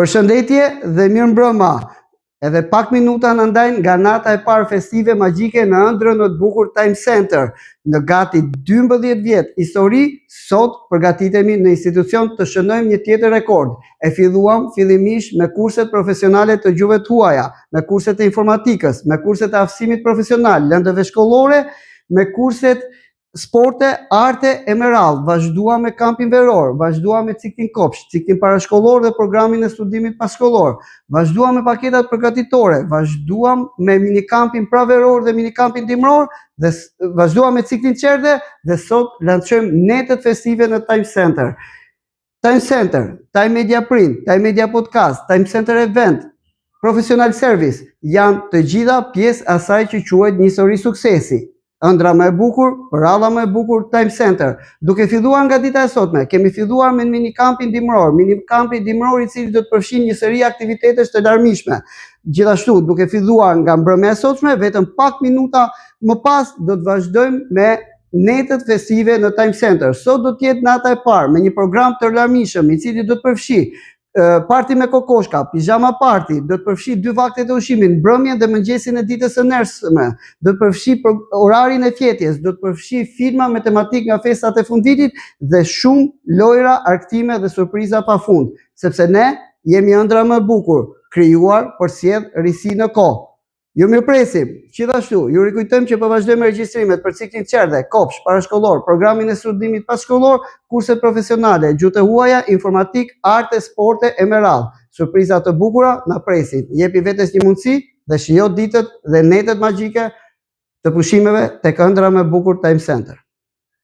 Përshëndetje dhe mirëmbrëma. Edhe pak minuta në ndajnë nga nata e parë festive magjike në ëndrrën e të bukur Time Center. Në gati 12 vjet histori, sot përgatitemi në institucion të shënojmë një tjetër rekord. E filluam fillimisht me kurset profesionale të gjuhëve tuaja, me kurset e informatikës, me kurset e aftësimit profesional, lëndëve shkollore, me kurset sporte, arte e meral, vazhdua me kampin veror, vazhdua me ciklin kopsh, ciklin parashkollor dhe programin e studimit pashkollor, vazhdua me paketat përgatitore, vazhdua me minikampin praveror dhe minikampin dimror, dhe vazhdua me ciklin qerde dhe sot lançojmë netët festive në Time Center. Time Center, Time Media Print, Time Media Podcast, Time Center Event, Professional Service janë të gjitha pjesë asaj që quhet një histori suksesi. Ëndra më e bukur, rradha më e bukur, Time Center. Duke filluar nga dita e sotme, kemi filluar me minikampin dimror, minikampin dimror i cili do të përfshin një seri aktivitetesh të larmishme. Gjithashtu, duke filluar nga mbrëmja e sotme, vetëm pak minuta më pas do të vazhdojmë me netët festive në Time Center. Sot do të jetë nata e parë me një program të larmishëm i cili do të përfshi parti me kokoshka, pijama party, do të përfshi 2 vakte të ushqimit, mbrëmjen dhe mëngjesin e ditës së nesërme, do të përfshi orarin e fjetjes, do të përfshi filma me tematik nga festat e fundvitit dhe shumë lojra, argëtime dhe surpriza pafund, sepse ne jemi ëndra më e bukur, krijuar për sjell risi në kohë. Ju mirëpresim. Gjithashtu, ju rikujtojmë që po vazhdojmë regjistrimet për ciklin qerde, kopsh, parashkollor, programin e studimit pashkollor, kurset profesionale, gjuhë të huaja, informatik, arte, sporte e meral. Surpriza të bukura na presin. Jepi vetes një mundësi dhe shijo ditët dhe netët magjike të pushimeve tek ëndra më e bukur Time Center.